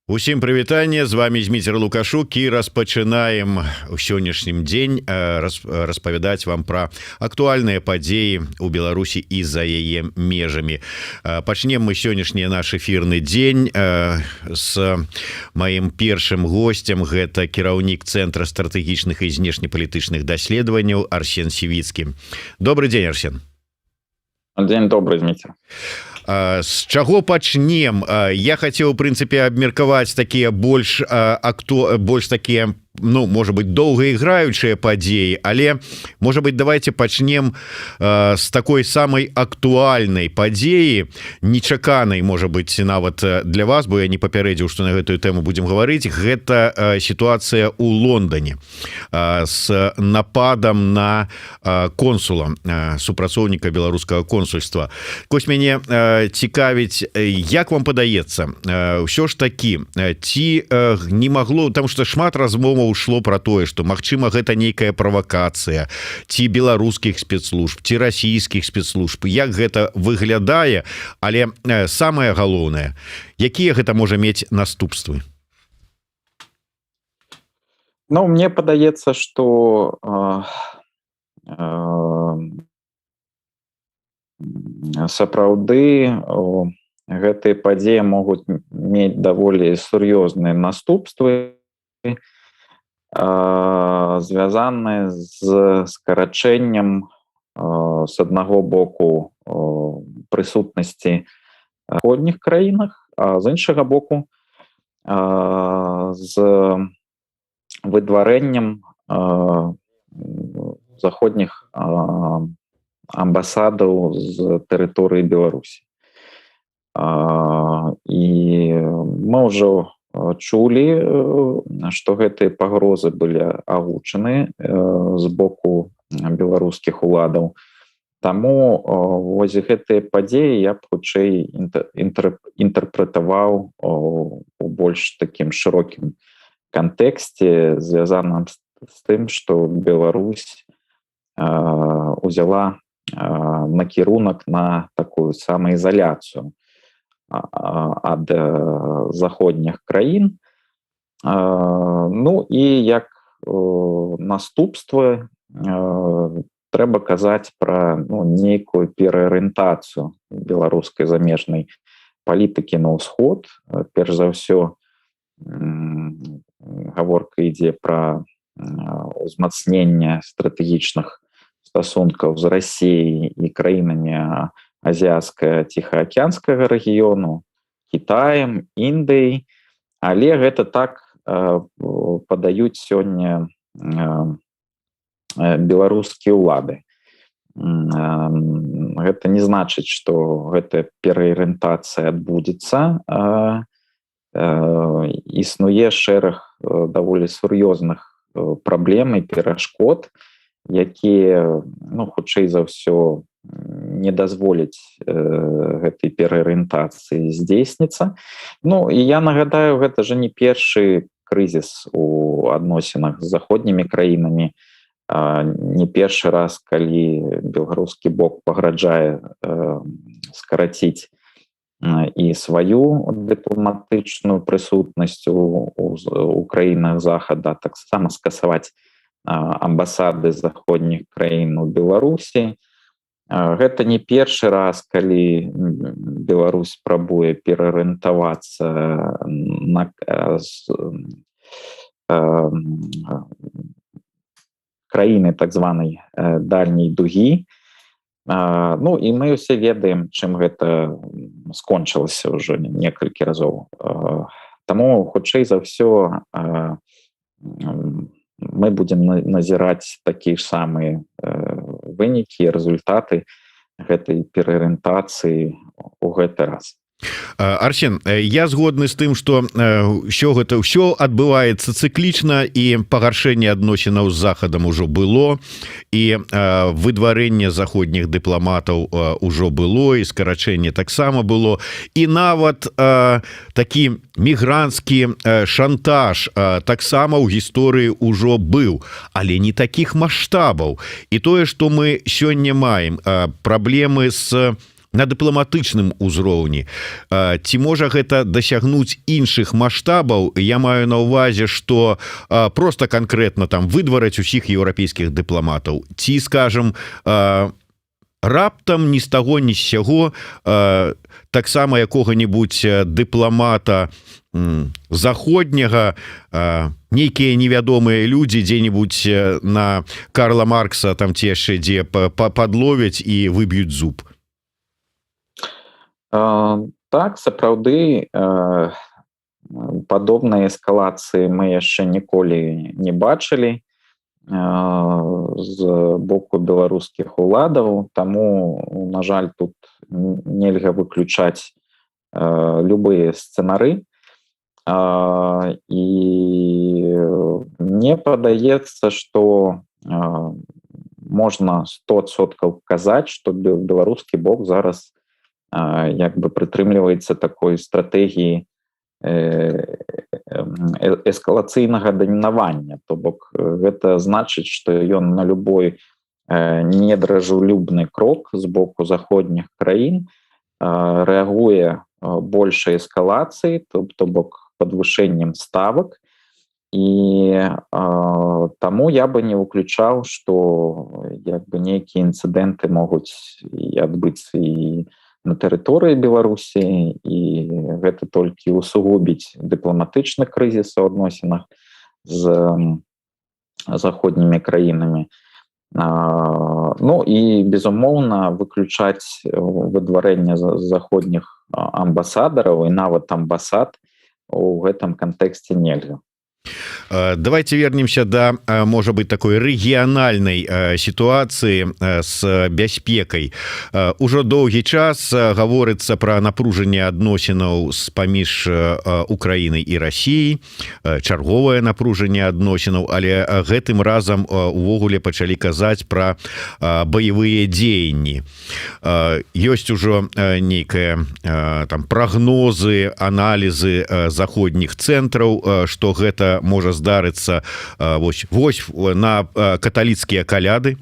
Усім прывітанне, з вами Зміцер Лукашук і распачынаем у сённяшнім дзень распавядаць вам пра актуальныя падзеі ў Беларусі і за яе межамі. Пачнем мы сённяшні наш эфірны дзень з маім першым госцем, гэта кіраўнік Цэнтра стратэгічных і знешнепалітычных даследаванняў Арсен Сівіцкі. Добрый дзень, Арсен. Дзень добрый, Зміцер. З чаго пачнем? Я хацеў, у прынцыпе, абмеркаваць такія больш такія, ну, можа быть, доўгаіграючыя падзеі, але, можа быть, давайте пачнем з такой самай актуальнай падзеі, нечаканай, можа быть, нават для вас, бо я не папярэдзіў, што на гэтую тэму будзем гаварыць. Гэта сітуацыя ў Лондоне з нападам на консула, супрацоўніка беларускага консульства. Кось мяне цікавіць, як вам падаецца, ўсё ж такі, ці не магло, таму што шмат размоваў шло про тое, што магчыма гэта нейкая правакацыя ці беларускіх спецслужб, ці расійскіх спецслужб, як гэта выглядае, але самае галоўнае, якія гэта можа мець наступствы? Ну, мне падаецца, што сапраўды гэтыя падзеі могуць мець даволі сур'ёзныя наступствы, звязаны з скарачэннем з аднаго боку прысутнасці в заходніх краінах, а з іншага боку з выдварэннем заходніх амбасадаў з тэрыторыі Беларусі. І мы ўжо чулі, што гэтыя пагрозы былі агучаны з боку беларускіх уладаў. Таму вось гэтыя падзеі я б хутчэй інтэрпрэтаваў у больш такім шырокім кантэксце, звязаным з тым, што Беларусь узяла накірунак на такую самаізаляцыю ад заходніх краін. Ну і як наступствы трэба казаць пра нейкую пераарыентацыю беларускай замежнай палітыкі на ўсход. Перш за ўсё гаворка ідзе пра ўзмацненне стратэгічных стасункаў з Расіяй і краінамі азіяцка-ціхаакіянскага рэгіёну, Кітаем, Індыяй, але гэта так падаюць сёння беларускія ўлады. Гэта не значыць, што гэтая пераарыентацыя адбудзецца. Існуе шэраг даволі сур'ёзных праблем і перашкод, якія, хутчэй за ўсё, не дазволіць гэтай пераарыентацыі здзейсніцца. Ну, і я нагадаю, гэта же не першы крызіс у адносінах з заходнімі краінамі, не першы раз, калі беларускі бок пагражае скараціць і сваю дыпламатычную прысутнасць у краінах захада, таксама скасаваць амбасады заходніх краін у Беларусі. Гэта не першы раз, калі Беларусь спрабуе пераарыентавацца на краіны так званай дальняй дугі. Ну і мы ўсе ведаем, чым гэта скончылася ўжо некалькі разоў. Таму, хутчэй за ўсё, мы будзем назіраць такія ж самыя вынікі і результаты гэтай пераарыентацыі у гэты раз. Арсен, я згодны з тым, што ўсё адбываецца цыклічна, і пагаршэнне адносінаў з захадам ужо было, і выдварэнне заходніх дыпламатаў ужо было, і скарачэнне таксама было, і нават такі мігранцкі шантаж таксама ў гісторыі ўжо быў, але не такіх маштабаў. І тое, што мы сёння маем праблемы з на дыпламатычным узроўні. Ці можа гэта дасягнуць іншых маштабаў? Я маю на ўвазе, што просто канкрэтна там выдвараць усіх еўрапейскіх дыпламатаў, ці, скажем, раптам ні з таго ні з сяго таксама якога-небудзь дыпламата заходняга нейкія невядомыя людзі дзе-небудзь на Карла Маркса там ці яшчэ дзе падловяць і выб'юць зуб. Так, сапраўды падобнай эскалацыі мы яшчэ ніколі не бачылі з боку беларускіх уладаў, таму, на жаль, тут нельга выключаць любыя сцэнары. І мне падаецца, што можна 100% казаць, што беларускі бок зараз як бы прытрымліваецца такой стратэгіі эскалацыйнага дамінавання. То бок гэта значыць, што ён на любой недружелюбны крок з боку заходніх краін рэагуе большай эскалацыі, то бок падвышэннем ставак. І таму я бы не выключаў, што як бы нейкія інцыдэнты могуць адбыцца і на тэрыторыі Беларусі, і гэта толькі усугубіць дыпламатычны крызіс у адносінах з заходнімі краінамі. Ну і, безумоўна, выключаць выдварэнне заходніх амбасадараў і нават амбасад у гэтым кантэксце нельга. Давайте вернемся до, может быть, такой рэгіянальнай сітуацыі з бяспекай. Ужо доўгі час гаворыцца пра напружанне адносінаў паміж Украінай і Расіяй, чарговае напружанне адносінаў, але гэтым разам увогуле пачалі казаць пра баявыя дзеянні. Ёсць ужо нейкая там прагнозы, аналізы заходніх цэнтраў, што гэта можа здарыцца вось на каталіцкія каляды.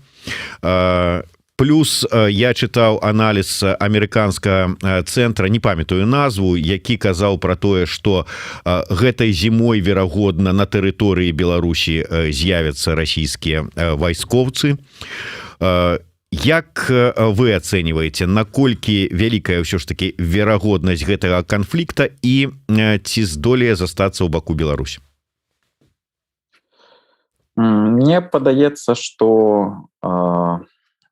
Плюс я чытаў аналіз амерыканскага цэнтра, не памятаю назву, які казаў пра тое, што гэтай зімой, верагодна, на тэрыторыі Беларусі з'явяцца расійскія вайскоўцы. Як вы ацэньваеце, наколькі вялікая ўсё ж такі верагоднасць гэтага канфлікта і ці здолее застацца ў баку Беларусі? Мне падаецца, што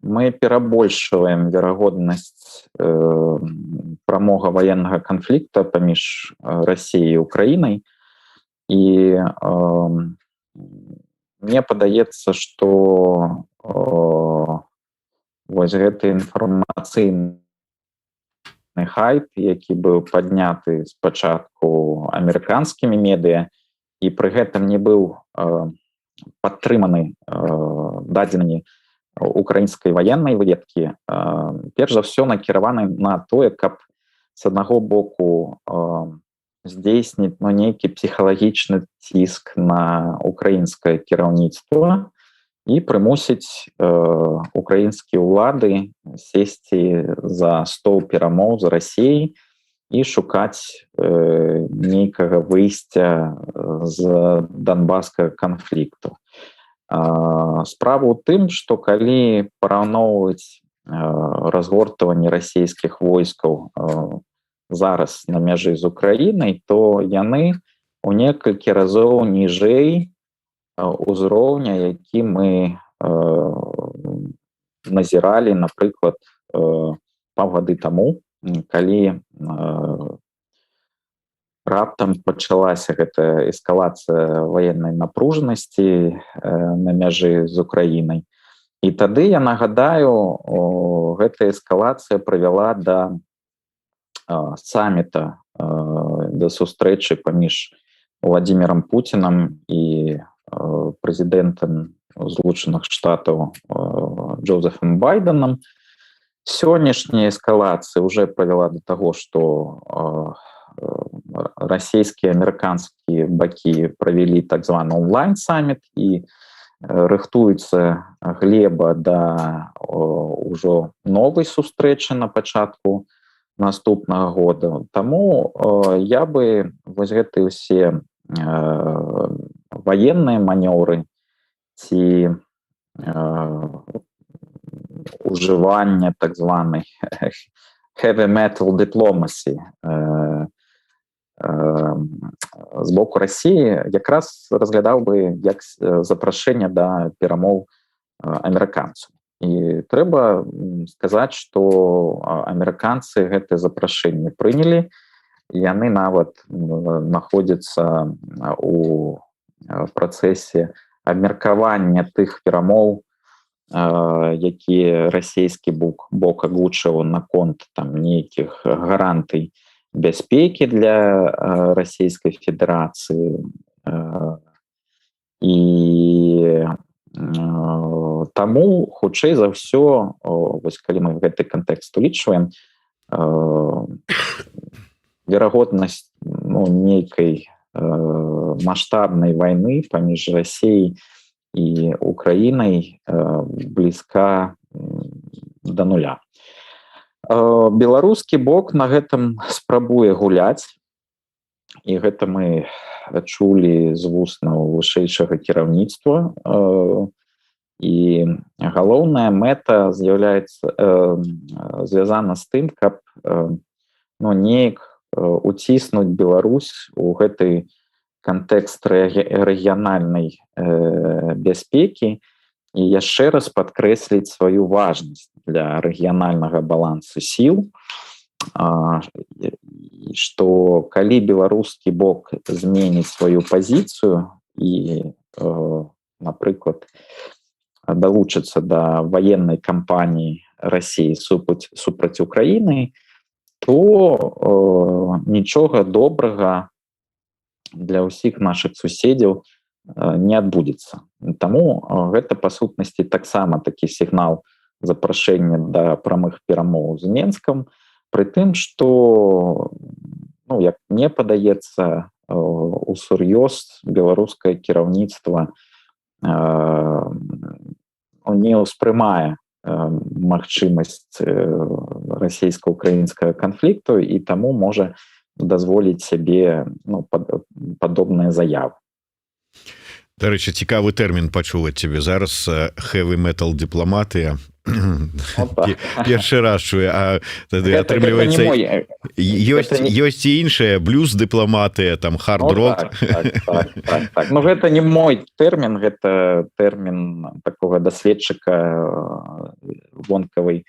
мы перабольшваем верагоднасць прамога ваеннага канфлікта паміж Расіяй і Украінай. І мне падаецца, што вось гэты інфармацыйны хайп, які быў падняты спачатку амерыканскімі медыа, і пры гэтым не быў падтрыманы дадзенымі украінскай ваеннай выведкі, перш за ўсё накіраваны на тое, каб з аднаго боку здзейсніць нейкі псіхалагічны ціск на украінскае кіраўніцтва і прымусіць украінскія ўлады сесці за стол перамоў з Расіяй і шукаць нейкага выйсця з донбасскага канфлікту. Справа ў тым, што калі параўноўваць разгортванне расійскіх войскаў зараз на мяжы з Украінай, то яны ў некалькі разоў ніжэй узроўня, які мы назіралі, напрыклад, паўгады таму, калі раптам пачалася гэта эскалацыя ваеннай напружанасці на мяжы з Украінай. І тады, я нагадаю, гэта эскалацыя прывяла да саміта, да сустрэчы паміж Владимиром Путінам і прэзідэнтам Злучаных Штатаў Джозефом Байденам. Сённяшняя эскалацыя уже прывяла до таго, што расійскія і амерыканскія бакі правялі так званы онлайн-саміт, і рыхтуецца глеба да ўжо новай сустрэчы на пачатку наступнага года. Таму я бы вось гэтыя ўсе военные маневры ці уживання так званой heavy metal diplomacy з боку России якраз разглядаў бы як запрашэнне да перамоў амерыканцаў. І трэба сказаць, што амерыканцы гэтае запрашэнне прынялі, яны нават находзяцца у працэсе абмеркавання тых перамоў, якія расійскі бок агучыў наконт там нейкіх гарантый бяспекі для Расійскай Федэрацыі. І таму, хутчэй за ўсё, вось калі мы гэты кантэкст улічваем, верагоднасць нейкай маштабнай вайны паміж Расіяй і Украінай блізка да нуля. Беларускі бок на гэтым спрабуе гуляць, і гэта мы чулі з вуснаў вышэйшага кіраўніцтва, і галоўная мэта звязана з тым, каб неяк уціснуць Беларусь у гэты кантэкст рэгіянальнай бяспекі і яшчэ раз падкрэсліць сваю важнасць для рэгіянальнага балансу сіл, што калі беларускі бок зменіць сваю пазіцыю і, напрыклад, далучыцца да ваеннай кампаніі Расіі супраць Украіны, то нічога добрага для ўсіх нашых суседзяў не адбудзецца. Таму гэта, па сутнасці, таксама такі сігнал запрашэння да прамых перамоў з Менскам, пры тым, што, як мне падаецца, усур'ёз беларускае кіраўніцтва не ўспрымае магчымасць расійска-украінскага канфлікту і таму можа дазволіць сябе падобныя заявы. Дарэчы, цікавы тэрмін пачуў ад цябе зараз. Heavy metal дыпламатыя. Першы раз чуе, а тады атрымліваецца ёсць і іншая блюз дыпламатыя, там хард-рок. Так. Гэта не мой тэрмін, гэта тэрмін такога даследчыка вонкавай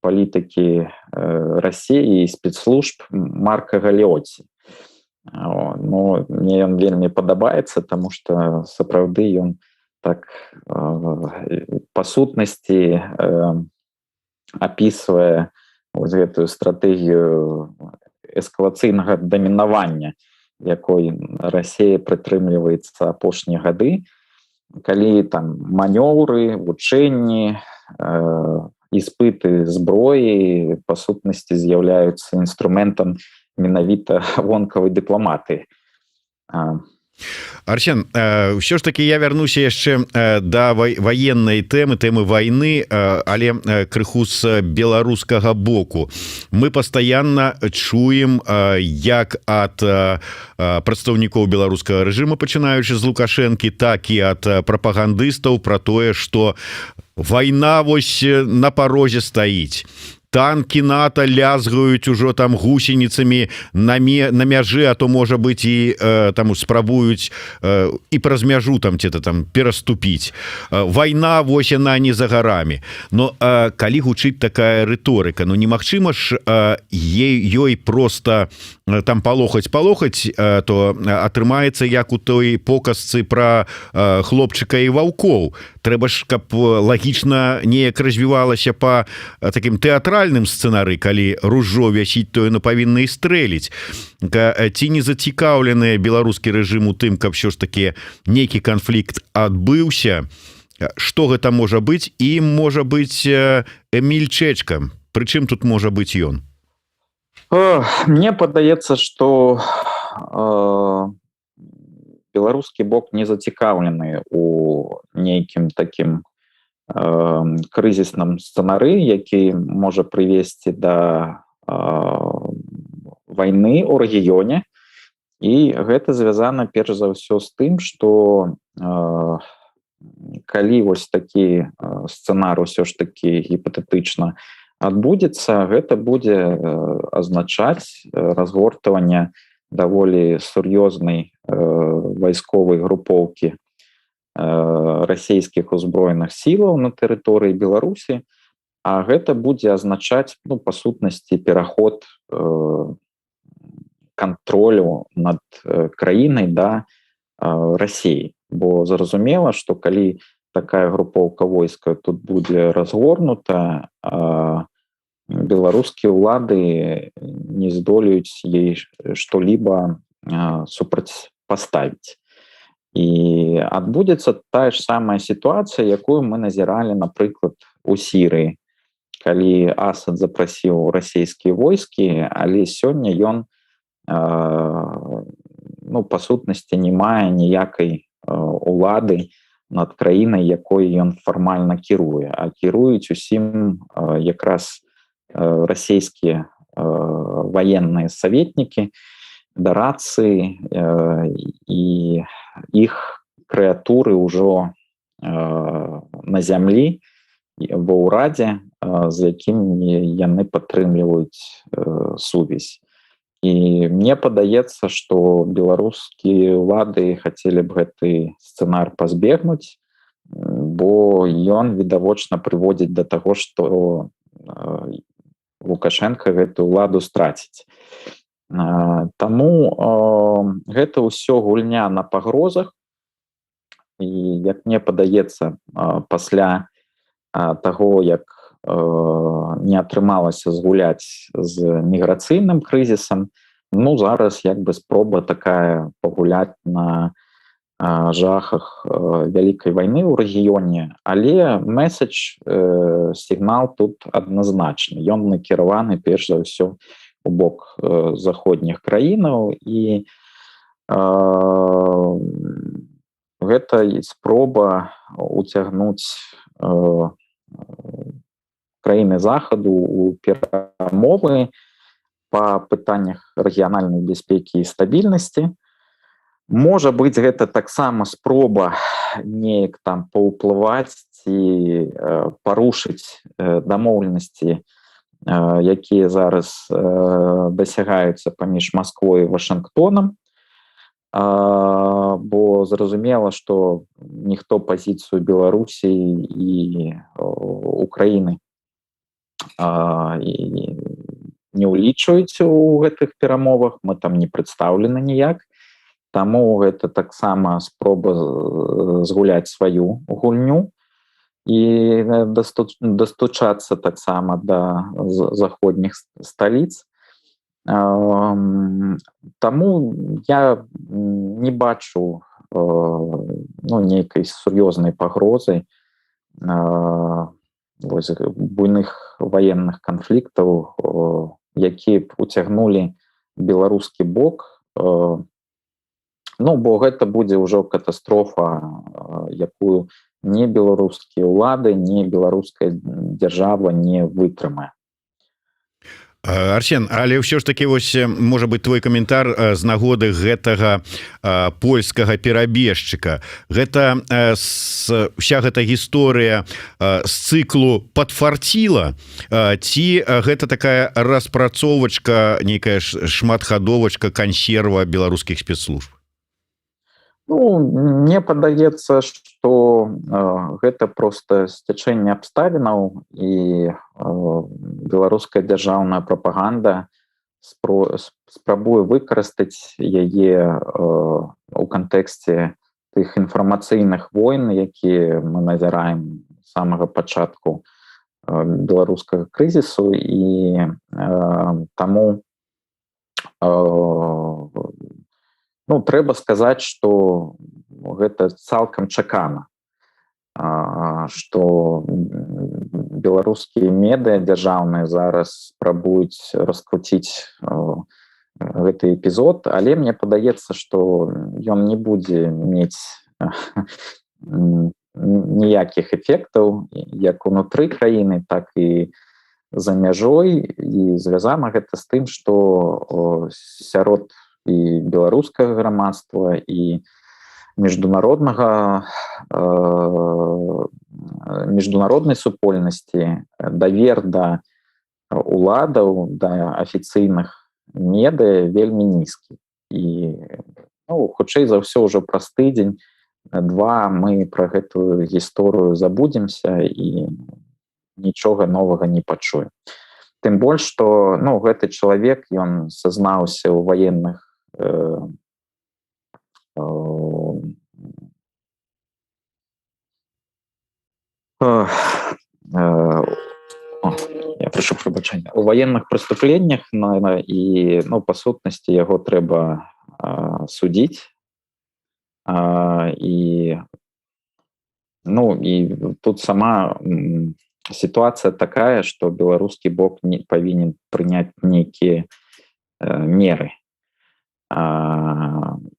палітыкі Расіі і спецслужб Марка Галіоці. Мне ён вельмі падабаецца, таму што сапраўды ён так па сутнасці апісвае гэтую стратэгію эскалацыйнага дамінавання, якой Расія прытрымліваецца апошнія гады, калі там манёўры, вучэнні, іспыты зброі па сутнасці з'яўляюцца інструментам менавіта вонкавай дыпламатыі. Арсен, ўсё ж таки я вярнуся яшчэ да ваеннай тэмы вайны, але крыху з беларускага боку. Мы пастаянна чуем як ад прадстаўнікоў беларускага рэжыму, пачынаючы з Лукашэнкі, так і ад прапагандыстаў пра тое, што вайна вось на парозе стаіць. Танкі НАТО лязгаюць ужо там гусеніцамі на мяжы, а то, можа быць, і там спрабуюць і праз мяжу там ці-то там пераступіць. Вайна вось яна не за гарамі. Но калі гучыць такая рыторыка, немагчыма ж ёй просто там палохаць, то атрымаецца як у той показцы пра хлопчыка і ваўкоў. Трэба ж, каб лагічна неяк развівалася па такім тэатральным сцэнары, калі ружжо вясіць, то яно павінна і стрэліць. Ці не зацікаўлены беларускі рэжым у тым, каб ўсё ж такі нейкі канфлікт адбыўся? Што гэта можа быць? І можа быць Эміль Чэчка. Прычым тут можа быць ён? Мне падаецца, што беларускі бок не зацікаўлены у нейкім такім крызісным сцэнары, які можа прывесці да вайны ў рэгіёне. І гэта звязана перш за ўсё з тым, што калі вось такі сцэнар усё ж такі гіпатэтычна адбудзецца, гэта будзе азначаць разгортванне даволі сур'ёзнай вайсковай групоўкі расійскіх узброеных сілаў на тэрыторыі Беларусі, а гэта будзе азначаць, па сутнасці, пераход кантролю над краінай да Расіі. Бо зразумела, што калі такая групоўка войска тут будзе разгорнута, беларускія ўлады не здолеюць ей што-либо супрацьпаставіць. І адбудзецца тая ж самая сітуацыя, якую мы назіралі, напрыклад, у Сірыі, калі Асад запрасіў расійскія войскі, але сёння ён па сутнасці не мае ніякай улады над краінай, якой ён фармальна кіруе, а кіруюць усім якраз расійскія ваенныя саветнікі, дарадцы і іх крэатуры ўжо на зямлі ва ўрадзе, з якімі яны падтрымліваюць сувязь. І мне падаецца, што беларускія ўлады хацелі б гэты сцэнар пазбегнуць, бо ён відавочна прыводзіць да таго, што Лукашенко гэтую ўладу страціць. Таму гэта ўсё гульня на пагрозах. І, як мне падаецца, пасля таго, як не атрымалася згуляць з міграцыйным крызісам, зараз як бы спроба такая пагуляць на жахах вялікай вайны ў рэгіёне, але месседж, сігнал тут адназначны. Ён накіраваны перш за ўсё у бок заходніх краінаў, і гэта спроба уцягнуць краіны захаду ў перамовы па пытаннях рэгіянальнай бяспекі і стабільнасці. Можа быць, гэта таксама спроба неяк там паўплываць ці парушыць дамоўленасці, якія зараз дасягаюцца паміж Масквой і Вашынгтонам, бо зразумела, што ніхто пазіцыю Беларусі і Украіны не ўлічваюць у гэтых перамовах, мы там не прадстаўлены ніяк, таму гэта таксама спроба згуляць сваю гульню і дастучацца таксама да заходніх сталіц. Таму я не бачу нейкай сур'ёзнай пагрозы буйных ваенных канфліктаў, якія б уцягнулі беларускі бок, бо гэта будзе ўжо катастрофа, якую не беларускія ўлады, не беларуская дзяржава не вытрымае. Арсен, але ўсё ж таки вось можа быть твой каментар з нагоды гэтага польскага перабежчыка. Гэта вся гэта гісторыя з цыклу падфарціла, ці гэта такая распрацовачка, нейкая шматхадовачка, кансерва беларускіх спецслужб? Мне падаецца, што гэта проста сцячэнне абставінаў, і беларуская дзяржаўная прапаганда спрабуе выкарыстаць яе у кантэксце тых інфармацыйных войн, якія мы назіраем з самага пачатку беларускага крызісу, і таму трэба сказаць, што гэта цалкам чакана, што беларускія медыа дзяржаўныя зараз спрабуюць раскруціць гэты эпізод, але мне падаецца, што ён не будзе мець ніякіх эфектаў як унутры краіны, так і за мяжой, і звязана гэта з тым, што сярод і беларускага грамадства і міжнароднай супольнасці давер да уладаў, да афіцыйных медыя вельмі нізкі. І хутчэй за ўсё ўжо праз тыдзень два мы пра гэтую гісторыю забудземся і нічога новага не пачуем. Тым больш, што гэты чалавек, ён сазнаўся ў ваенных я прашу прабачэння, у ваенных преступленнях, і па сутнасці яго трэба судзіць. І тут сама сітуацыя такая, што беларускі бок не павінен прыняць нейкія меры.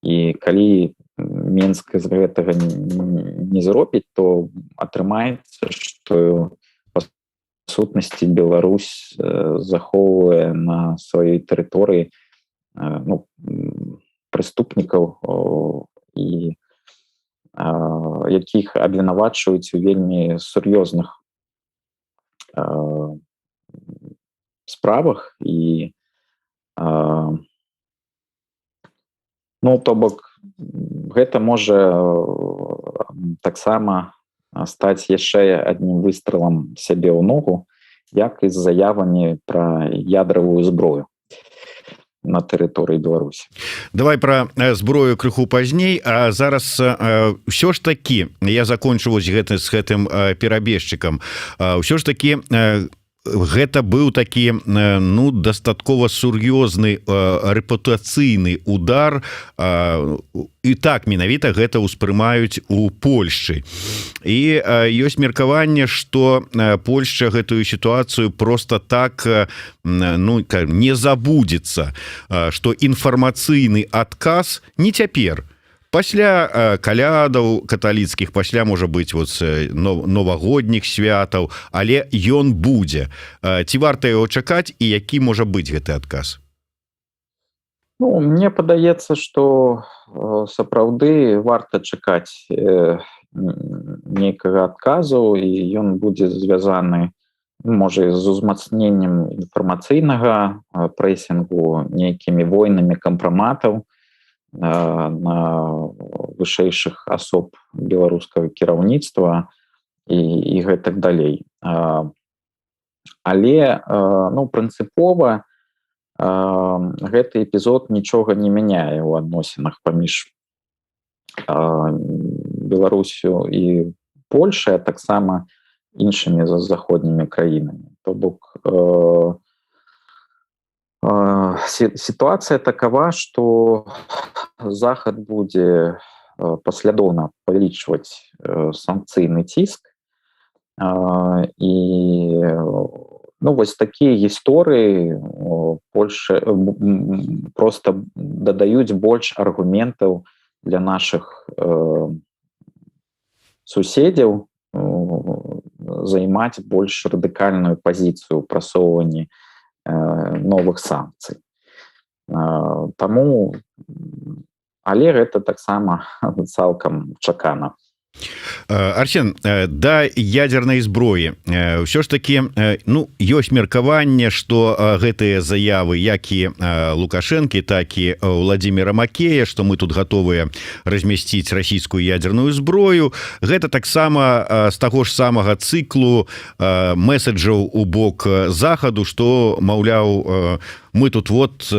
І калі Менск з гэтага не зробіць, то атрымаецца, што па сутнасці Беларусь захоўвае на сваёй тэрыторыі преступнікаў, і якіх абвінавачваюць у вельмі сур'ёзных справах. І то бок гэта можа таксама стаць яшчэ аднім выстралам сябе ў ногу, як і з заявамі пра ядравую зброю на тэрыторыі Беларусі. Давай пра зброю крыху пазней, а зараз ўсё ж такі я закончу вось з гэтым перабежчыкам. Ўсё ж такі гэта быў такі дастаткова сур'ёзны рэпутацыйны удар, і так менавіта гэта ўспрымаюць у Польшчы. І ёсць меркаванне, што Польшча гэтую сітуацыю просто так не забудзецца, што інфармацыйны адказ не цяпер, пасля калядаў каталіцкіх, пасля, можа быць, новагодніх святаў, але ён будзе. Ці варта яго чакаць, і які можа быць гэты адказ? Мне падаецца, што сапраўды варта чакаць нейкага адказу, і ён будзе звязаны, можа, з узмацненнем інфармацыйнага прэсінгу, нейкімі войнамі кампраматаў на вышэйшых асоб беларускага кіраўніцтва і гэтак далей. Але прынцыпова гэты эпізод нічога не мяняе ў адносінах паміж Беларусю і Польшай, а таксама іншымі заходнімі краінамі. То бок ситуация такова, что Захад будзе паслядоўна павялічваць санкцыйны ціск, і вось такія гісторыі Польша просто дадаюць больш аргументаў для нашых суседзяў займаць больш радыкальную пазіцыю ў прасоўванні новых санкцый. Таму, але гэта таксама цалкам чакана. Арсен, да ядзернай зброі ўсё ж такі ёсць меркаванне, што гэтыя заявы як і Лукашэнкі, так і Владзіміра Макея, што мы тут гатовыя размясціць расійскую ядзерную зброю, гэта таксама з таго ж самага цыклу месседжаў у бок Захаду, што, маўляў, мы тут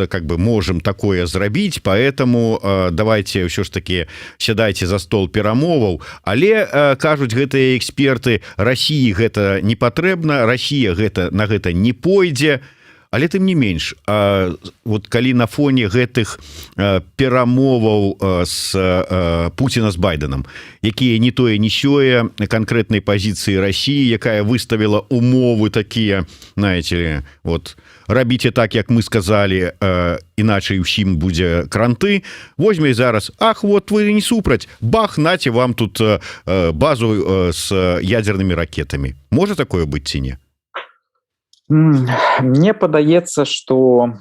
как бы можем такое зрабіць, поэтому давайте ўсё ж таки сядайце за стол перамоваў. Але кажуць гэтыя эксперты, Расіі гэта не патрэбна, Расія на гэта не пойдзе. Але тым не менш, вот калі на фоне гэтых перамоваў з Пуціна з Байденам, якія не тое не сёе канкрэтнай пазіцыі России, якая выставила умовы такія, знаете, вот рабіце так, як мы сказали, іначай усім будзе кранты, возьме зараз, ах, вот вы не супраць, бах, наце вам тут базу с ядерными ракетами. Можа такое быць ці не? Мне падаецца, што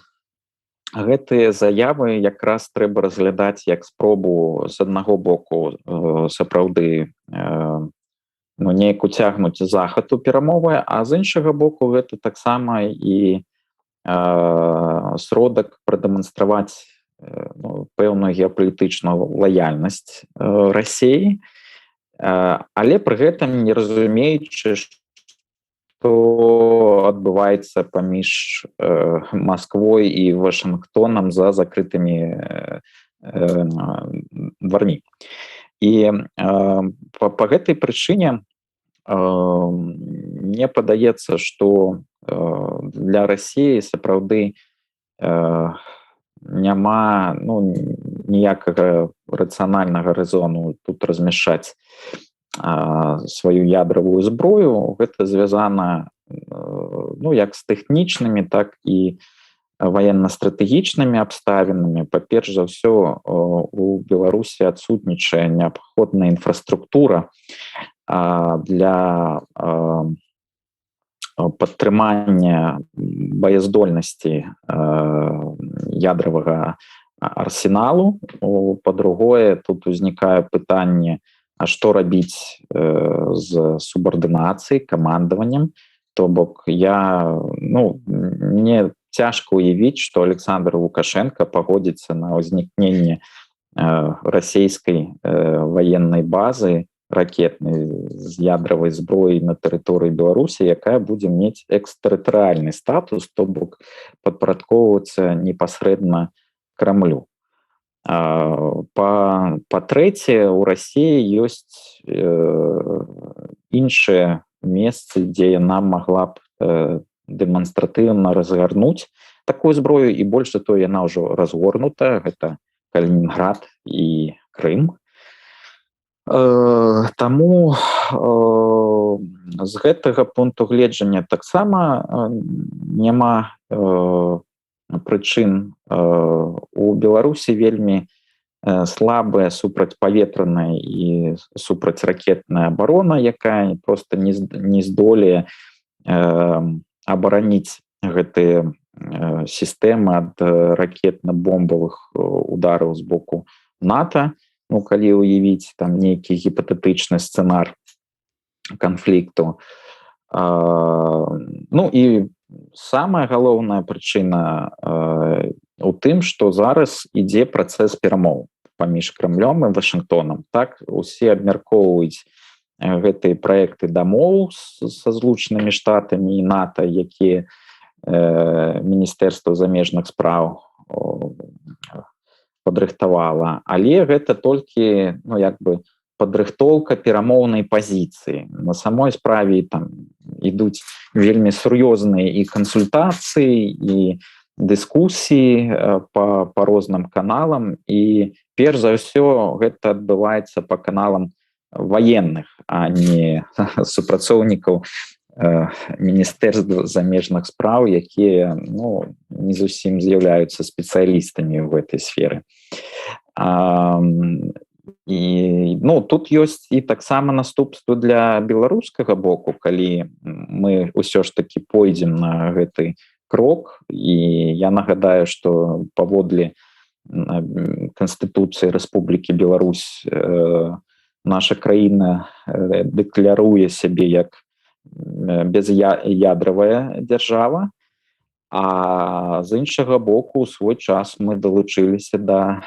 гэтыя заявы якраз трэба разглядаць як спробу з аднаго боку сапраўды неяк уцягнуць захад у перамовы, а з іншага боку гэта таксама і сродак прадэманстраваць пэўную геапалітычную лаяльнасць Расіі, але пры гэтым не разумеючы, што адбываецца паміж Масквой і Вашынгтонам за закрытымі дзвярмі. І па гэтай прычыне мне падаецца, што для Расіі сапраўды няма ніякага рацыянальнага рэзону тут размяшчаць сваю ядравую зброю. Гэта звязана як з тэхнічнымі, так і ваенна-стратэгічнымі абставінамі. Па-перш за ўсё, у Беларусі адсутнічае неабходная інфраструктура для падтрымання баяздольнасці ядравага арсеналу. Па-другое, тут узнікае пытанне, а што рабіць з субардынацыяй, камандаваннем. То бок мне цяжка уявіць, што Александр Лукашенко пагодзіцца на ўзнікненне расійскай ваеннай базы ракетнай з ядравай зброі на тэрыторыі Беларусі, якая будзе мець экстэрытарыяльны статус, то бок падпарадкоўвацца непасрэдна Крамлю. Па-трэцяе, у Расіі ёсць іншыя месцы, дзе яна магла б дэманстратыўна разгарнуць такую зброю, і больш за тое, яна ўжо разгорнута. Гэта Калінінград і Крым. Таму з гэтага пункту гледжання таксама няма прычын. У Беларусі вельмі слабая супрацьпаветраная і супрацьракетная абарона, якая проста не здолее абараніць гэтыя сістэмы ад ракетна-бомбавых удараў з боку НАТО. Калі уявіць там нейкі гіпатэтычны сцэнар канфлікту. І самая галоўная прычына у тым, што зараз ідзе працэс перамоў паміж Крамлём і Вашынгтонам. Так, усе абмяркоўваюць гэтыя праекты дамоў са Злучанымі Штатамі і НАТО, якія Міністэрства замежных спраў падрыхтавала. Але гэта толькі падрыхтоўка перамоўнай пазіцыі. На самой справе там ідуць вельмі сур'ёзныя і кансультацыі, і дыскусіі па розным каналам. І перш за ўсё гэта адбываецца па каналам ваенных, а не супрацоўнікаў Міністэрства замежных спраў, якія не зусім з'яўляюцца спецыялістамі ў гэтай сферы. Тут ёсць і таксама наступствы для беларускага боку, калі мы ўсё ж такі пойдзем на гэты крок. І я нагадаю, што паводле Канстытуцыі Рэспублікі Беларусь наша краіна дэкляруе сябе як без'ядравая дзяржава, а з іншага боку, у свой час мы далучыліся да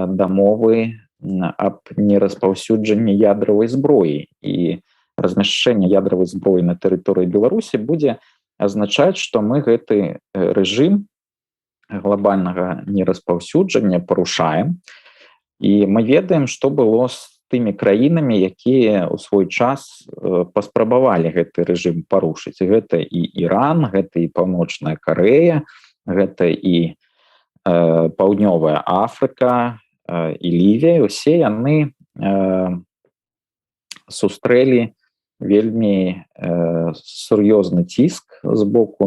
дамовы аб нераспаўсюджанні ядравай зброі. І размяшчэнне ядравай зброі на тэрыторыі Беларусі будзе азначаць, што мы гэты рэжым глобальнага нераспаўсюджання парушаем. І мы ведаем, што было з тымі краінамі, якія ў свой час паспрабавалі гэты рэжым парушыць. Гэта і Іран, гэта і Паўночная Карэя, гэта і Паўднёвая Афрыка, і Лівія. Усе яны сустрэлі вельмі сур'ёзны ціск з боку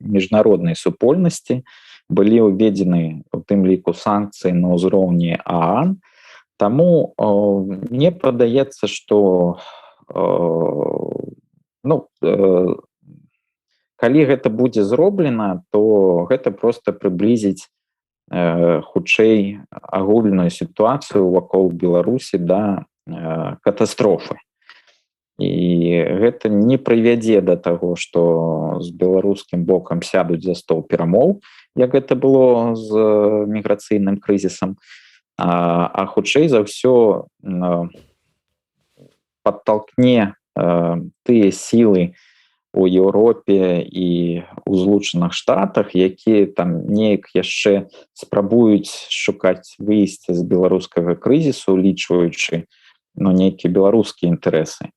міжнароднай супольнасці, былі ўведзены у тым ліку санкцыі на ўзроўні ААН. Таму мне падаецца, што калі гэта будзе зроблена, то гэта проста прыблізіць хутчэй агульную сітуацыю вакол Беларусі да катастрофы. І гэта не прывядзе да таго, што з беларускім бокам сядуць за стол перамоў, як гэта было з міграцыйным крызісам, а хутчэй за ўсё падталкне тыя сілы у Еўропе і ў Злучаных Штатах, якія там неяк яшчэ спрабуюць шукаць выйсце з беларускага крызісу, улічваючы нейкія беларускія інтарэсы,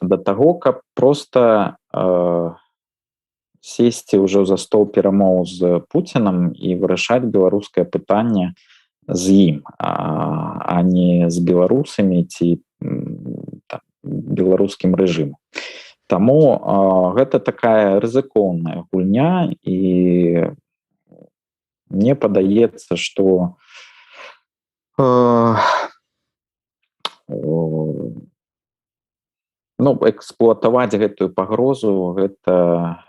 да таго, каб проста сесці ўжо за стол перамоў з Пуцінам і вырашаць беларускае пытанне з ім, а не з беларусамі ці беларускім рэжымам. Таму гэта такая рызыкоўная гульня, і мне падаецца, што эксплуатаваць гэтую пагрозу — гэта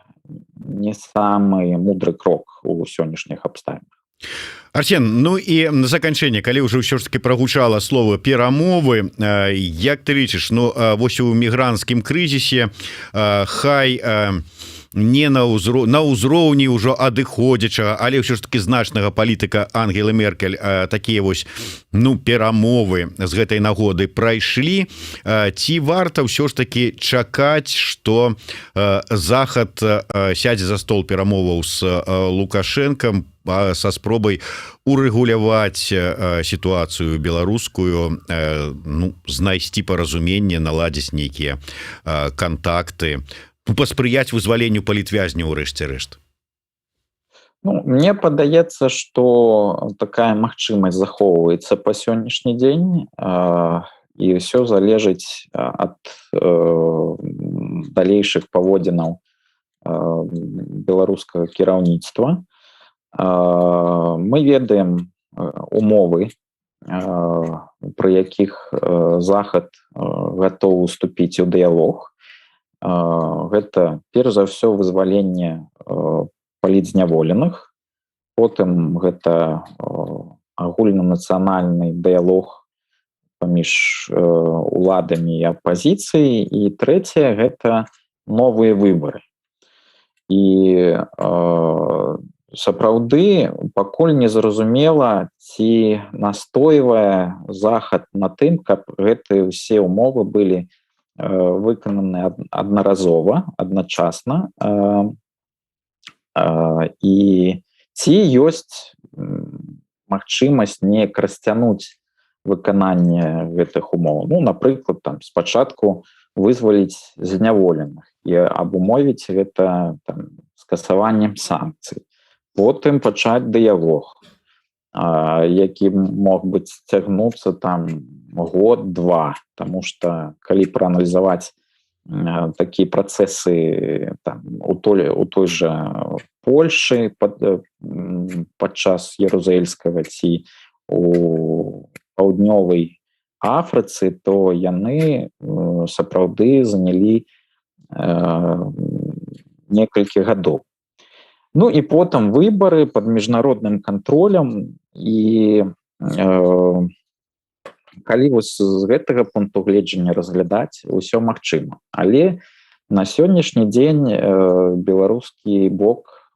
не самы мудры крок у сённяшніх абставінах. Арсен, ну і на заканчэнне, калі ўжо ўсё ж таки прагучала слово перамовы, як ты лічыш, вось у мігранцкім крызісе хай не на ўзроўні ўжо адыходзячага, але ўсё ж таки значнага палітыка Ангелы Меркель такія вось перамовы з гэтай нагоды прайшлі, ці варта ўсё ж таки чакаць, што Захад сядзе за стол перамоваў з Лукашенком са спробай урэгуляваць сітуацыю беларускую, знайсці паразуменне, наладзіць нейкія кантакты, паспрыяць вызваленню палітвязняў урэшце рэшт? Мне падаецца, што такая магчымасць захоўваецца па сённяшні дзень, і ўсё залежыць ад далейшых паводзінаў беларускага кіраўніцтва. Мы ведаем умовы, пры якіх Захад гатовы уступіць у дыялог. Гэта перш за ўсё вызваленне палітзняволеных, потым гэта агульнанацыянальны дыялог паміж уладамі і апазіцыяй, і трэцяе — гэта новыя выбары. І сапраўды пакуль не зразумела, ці настойвае Захад на тым, каб гэтыя ўсе умовы былі выкананы аднаразова, адначасна, і ці ёсць магчымасць неяк расцянуць выкананне гэтых умоў. Напрыклад, спачатку вызваліць зняволеных і абумовіць гэта скасаваннем санкцый, потым пачаць дыялог, які мог быць цягнуцца год-два, таму што калі прааналізаваць такія працэсы у той жа Польшы падчас Ярузельскага ці у паўднёвай Афрыцы, то яны сапраўды занялі некалькі гадоў. І потым выбары пад міжнародным кантролем, і калі вось з гэтага пункту гледжання разглядаць, усё магчыма. Але на сённяшні дзень беларускі бок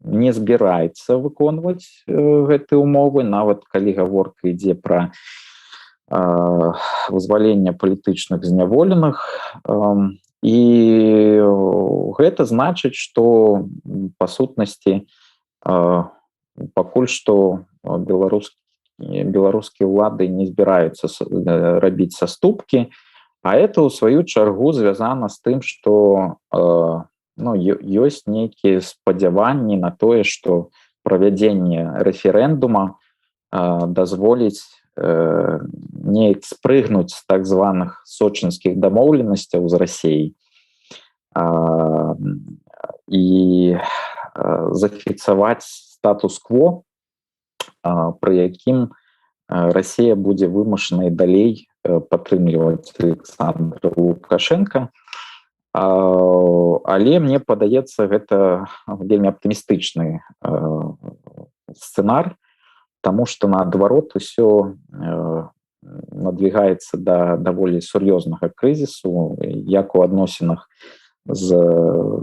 не збіраецца выконваць гэтыя умовы, нават калі гаворка ідзе пра вызваленне палітычных зняволеных. І гэта значыць, што па сутнасці пакуль што беларускі беларускія ўлады не збіраюцца рабіць саступкі, а это ў сваю чаргу звязана з тым, што ёсць нейкія спадзяванні на тое, што правядзенне рэферэндума дазволіць неяк спрыгнуць з так званых сочынскіх дамоўленасцяў з Расіяй і зафіксаваць статус-кво, пры якім Расія будзе вымушана далей падтрымліваць Александра Лукашенка. Але мне падаецца, гэта вельмі аптымістычны сцэнар, таму што наадварот усё надвігаецца да даволі сур'ёзнага крызісу, як у адносінах з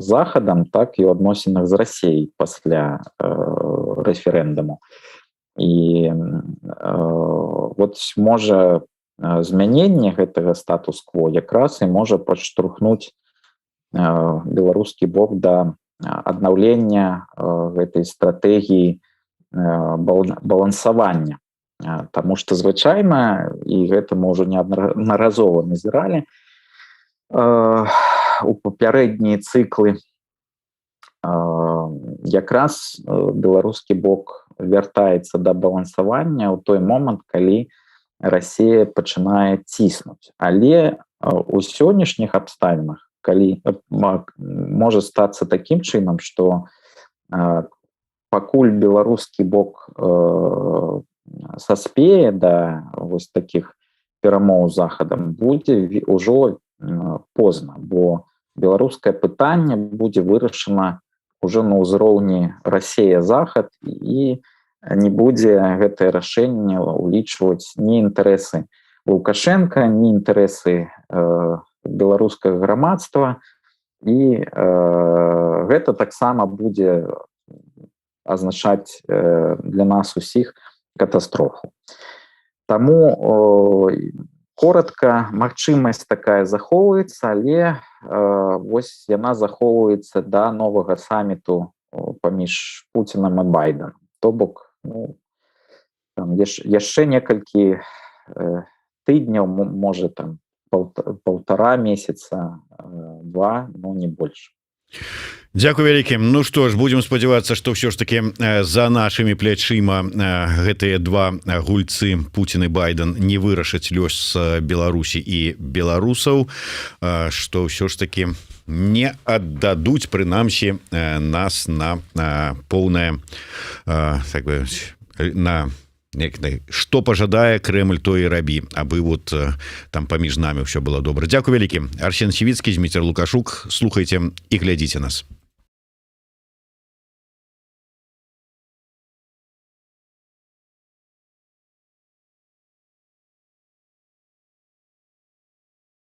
Захадам, так і ў адносінах з Расіяй пасля рэферэндуму. І вот можа змяненне гэтага статус-кво якраз і можа падштурхнуць беларускі бок да аднаўлення гэтай стратэгіі балансавання. Таму што звычайна, і гэта мы ўжо неаднаразова назіралі, у папярэднія цыклы якраз беларускі бок вяртаецца да балансавання ў той момант, калі Расія пачынае ціснуць. Але у сённяшніх абставінах, калі можа стацца такім чынам, што пакуль беларускі бок саспее да вось такіх перамоў з Захадам, будзе ўжо позна, бо беларускае пытанне будзе вырашана ўжо на ўзроўні Расія-Захад, і не будзе гэтае рашэнне улічваць ні інтарэсы Лукашенка, ні інтарэсы беларускага грамадства, і гэта таксама будзе азначаць для нас усіх катастрофу. Таму коротка, магчымасць такая захоўваецца, але вось яна захоўваецца да новага саміту паміж Пуцінам і Байденам. То бок, яшчэ некалькі тыдняў, можа там полтора месяца, два, ну не больше. Дзякуй вялікі. Ну што ж, будзем спадзявацца, што ўсё ж таки за нашымі плячыма гэтыя два гульцы Пуцін і Байден не вырашаць лёс Беларусі і беларусаў, што ўсё ж таки не аддадуць прынамсі нас на поўнае, так бы, на што пажадае Крэмль, то і рабі, абы вот там паміж намі ўсё было добра. Дзякуй вялікі. Арсен Сівіцкі, Зміцер Лукашук. Слухайце і глядзіце нас.